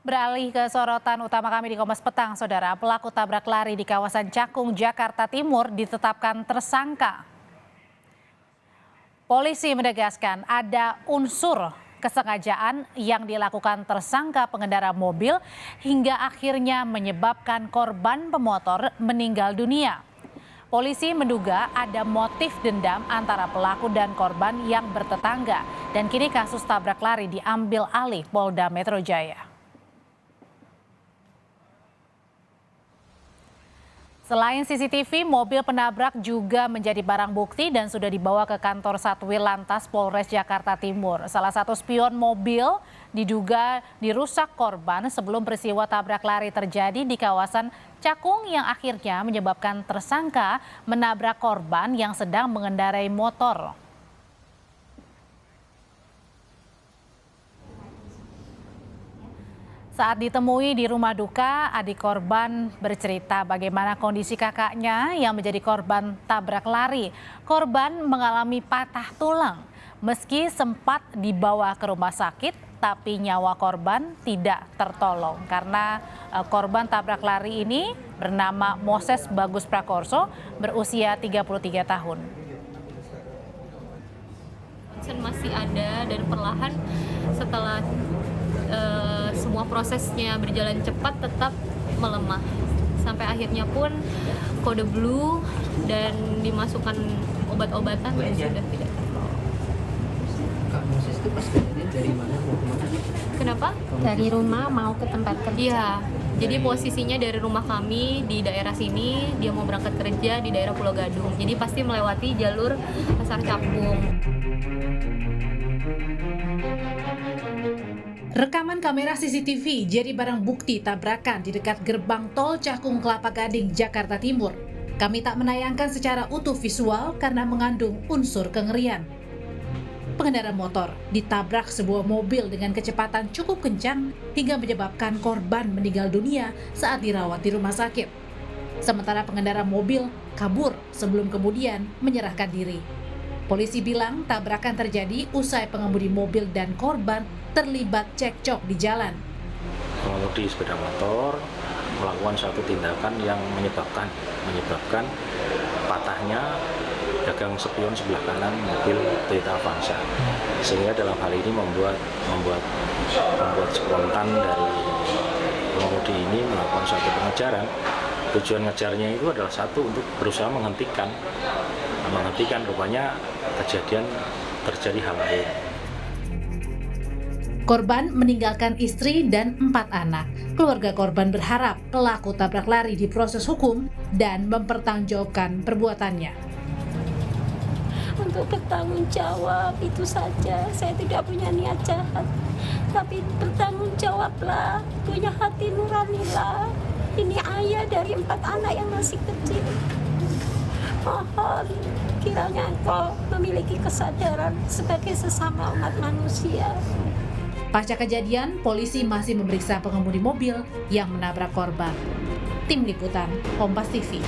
Beralih ke sorotan utama kami di Kompas Petang, Saudara. Pelaku tabrak lari di kawasan Cakung, Jakarta Timur ditetapkan tersangka. Polisi menegaskan ada unsur kesengajaan yang dilakukan tersangka pengendara mobil hingga akhirnya menyebabkan korban pemotor meninggal dunia. Polisi menduga ada motif dendam antara pelaku dan korban yang bertetangga dan kini kasus tabrak lari diambil alih Polda Metro Jaya. Selain CCTV, mobil penabrak juga menjadi barang bukti dan sudah dibawa ke kantor Satwil Lantas Polres Jakarta Timur. Salah satu spion mobil diduga dirusak korban sebelum peristiwa tabrak lari terjadi di kawasan Cakung yang akhirnya menyebabkan tersangka menabrak korban yang sedang mengendarai motor. Saat ditemui di rumah duka, adik korban bercerita bagaimana kondisi kakaknya yang menjadi korban tabrak lari. Korban mengalami patah tulang. Meski sempat dibawa ke rumah sakit, tapi nyawa korban tidak tertolong. Karena korban tabrak lari ini bernama Moses Bagus Prakorso, berusia 33 tahun. Masih ada dan perlahan setelah semua prosesnya berjalan cepat tetap melemah sampai akhirnya pun kode blue dan dimasukkan obat-obatan dan sudah tidak tertolong. Kak Moses itu pas kejadian dari mana mau kemana? Kenapa? Dari rumah mau ke tempat kerja. Iya, jadi posisinya dari rumah kami di daerah sini, dia mau berangkat kerja di daerah Pulau Gadung. Jadi pasti melewati jalur Pasar Cakung. Rekaman kamera CCTV jadi barang bukti tabrakan di dekat gerbang tol Cakung Kelapa Gading, Jakarta Timur. Kami tak menayangkan secara utuh visual karena mengandung unsur kengerian. Pengendara motor ditabrak sebuah mobil dengan kecepatan cukup kencang hingga menyebabkan korban meninggal dunia saat dirawat di rumah sakit. Sementara pengendara mobil kabur sebelum kemudian menyerahkan diri. Polisi bilang tabrakan terjadi usai pengemudi mobil dan korban terlibat cekcok di jalan. Pengemudi sepeda motor melakukan suatu tindakan yang menyebabkan patahnya gagang spion sebelah kanan mobil Toyota Avanza, sehingga dalam hal ini membuat spontan dari pengemudi ini melakukan suatu pengejaran. Tujuan ngejarnya itu adalah satu, untuk berusaha menghentikan rupanya kejadian terjadi hal lain. Korban meninggalkan istri dan 4 anak. Keluarga korban berharap pelaku tabrak lari diproses hukum dan mempertanggungjawabkan perbuatannya. Untuk bertanggung jawab itu saja, saya tidak punya niat jahat. Tapi bertanggung jawablah, punya hati nuranilah. Ini ayah dari 4 anak yang masih kecil. Mohon kiranya engkau memiliki kesadaran sebagai sesama umat manusia. Pasca kejadian, polisi masih memeriksa pengemudi mobil yang menabrak korban. Tim Liputan, Kompas TV.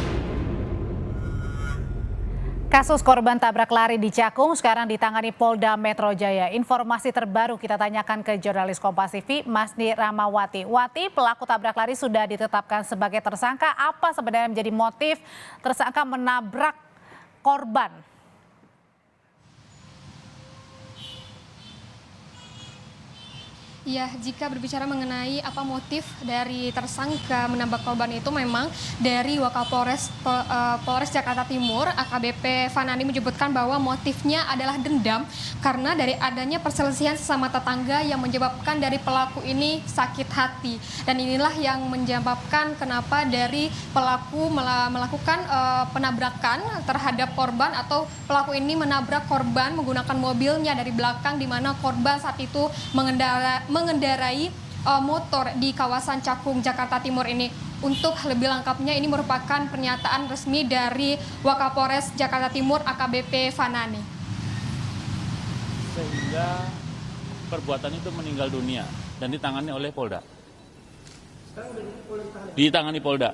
Kasus korban tabrak lari di Cakung sekarang ditangani Polda Metro Jaya. Informasi terbaru kita tanyakan ke jurnalis Kompas TV, Masni Ramawati. Wati, pelaku tabrak lari sudah ditetapkan sebagai tersangka. Apa sebenarnya menjadi motif tersangka menabrak korban? Ya, jika berbicara mengenai apa motif dari tersangka menambah korban itu, memang dari Wakapolres Polres Jakarta Timur AKBP Fanani menyebutkan bahwa motifnya adalah dendam karena dari adanya perselisihan sesama tetangga yang menyebabkan dari pelaku ini sakit hati, dan inilah yang menyebabkan kenapa dari pelaku melakukan penabrakan terhadap korban, atau pelaku ini menabrak korban menggunakan mobilnya dari belakang, di mana korban saat itu mengendarai motor di kawasan Cakung, Jakarta Timur ini. Untuk lebih lengkapnya, ini merupakan pernyataan resmi dari Wakapolres Jakarta Timur AKBP Fanani. Sehingga perbuatan itu meninggal dunia dan ditangani oleh Polda. Ditangani Polda.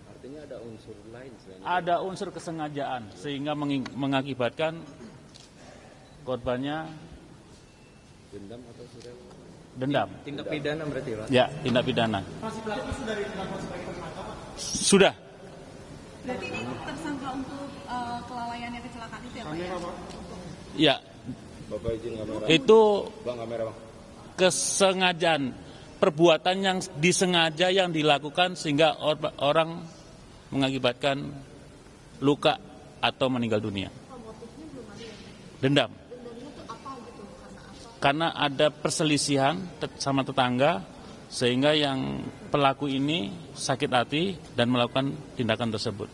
Artinya ada unsur lain selain Ada unsur kesengajaan sehingga mengakibatkan korbannya dendam atau sudah dendam. Tindak pidana berarti Pak? Ya, tindak pidana. Sudah. Berarti ini tersangka untuk kelalaiannya kecelakaan itu ya Pak? Ya. Itu kesengajaan, perbuatan yang disengaja yang dilakukan sehingga orang mengakibatkan luka atau meninggal dunia. Dendam. Karena ada perselisihan sama tetangga sehingga yang pelaku ini sakit hati dan melakukan tindakan tersebut.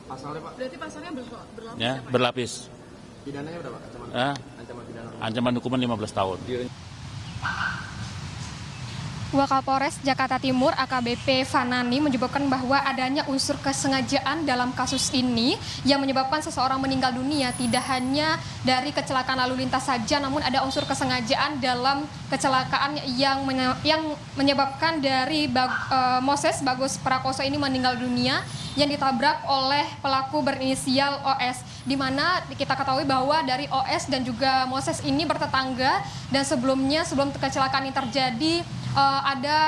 Pasalnya Pak? Berarti pasalnya berlapis Ya, ya Pak? berlapis. Pidananya berapa? Ancaman pidana. Ancaman hukuman 15 tahun. Wakapolres Jakarta Timur AKBP Fanani menyebutkan bahwa adanya unsur kesengajaan dalam kasus ini yang menyebabkan seseorang meninggal dunia tidak hanya dari kecelakaan lalu lintas saja, namun ada unsur kesengajaan dalam kecelakaan yang menyebabkan dari Moses Bagus Prakoso ini meninggal dunia yang ditabrak oleh pelaku berinisial OS, di mana kita ketahui bahwa dari OS dan juga Moses ini bertetangga dan sebelum kecelakaan ini terjadi ada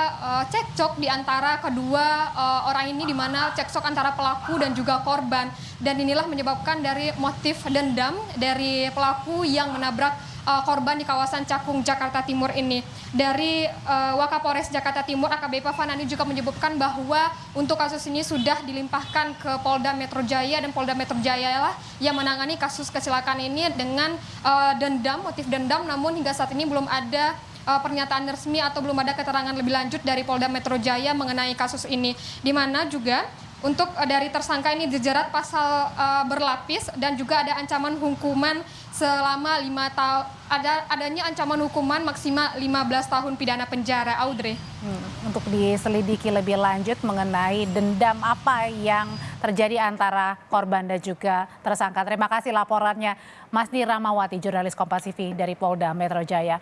cekcok di antara kedua orang ini, di mana cekcok antara pelaku dan juga korban, dan inilah menyebabkan dari motif dendam dari pelaku yang menabrak korban di kawasan Cakung, Jakarta Timur ini. Dari Wakapolres Jakarta Timur AKBP Fanani juga menyebutkan bahwa untuk kasus ini sudah dilimpahkan ke Polda Metro Jaya, dan Polda Metro Jaya lah yang menangani kasus kecelakaan ini dengan motif dendam, namun hingga saat ini belum ada pernyataan resmi atau belum ada keterangan lebih lanjut dari Polda Metro Jaya mengenai kasus ini, di mana juga untuk dari tersangka ini dijerat pasal berlapis dan juga ada ancaman hukuman selama 5 tahun, adanya ancaman hukuman maksimal 15 tahun pidana penjara. Audrey. Untuk diselidiki lebih lanjut mengenai dendam apa yang terjadi antara korban dan juga tersangka. Terima kasih laporannya Mas Nira Mawati, jurnalis Kompas TV dari Polda Metro Jaya.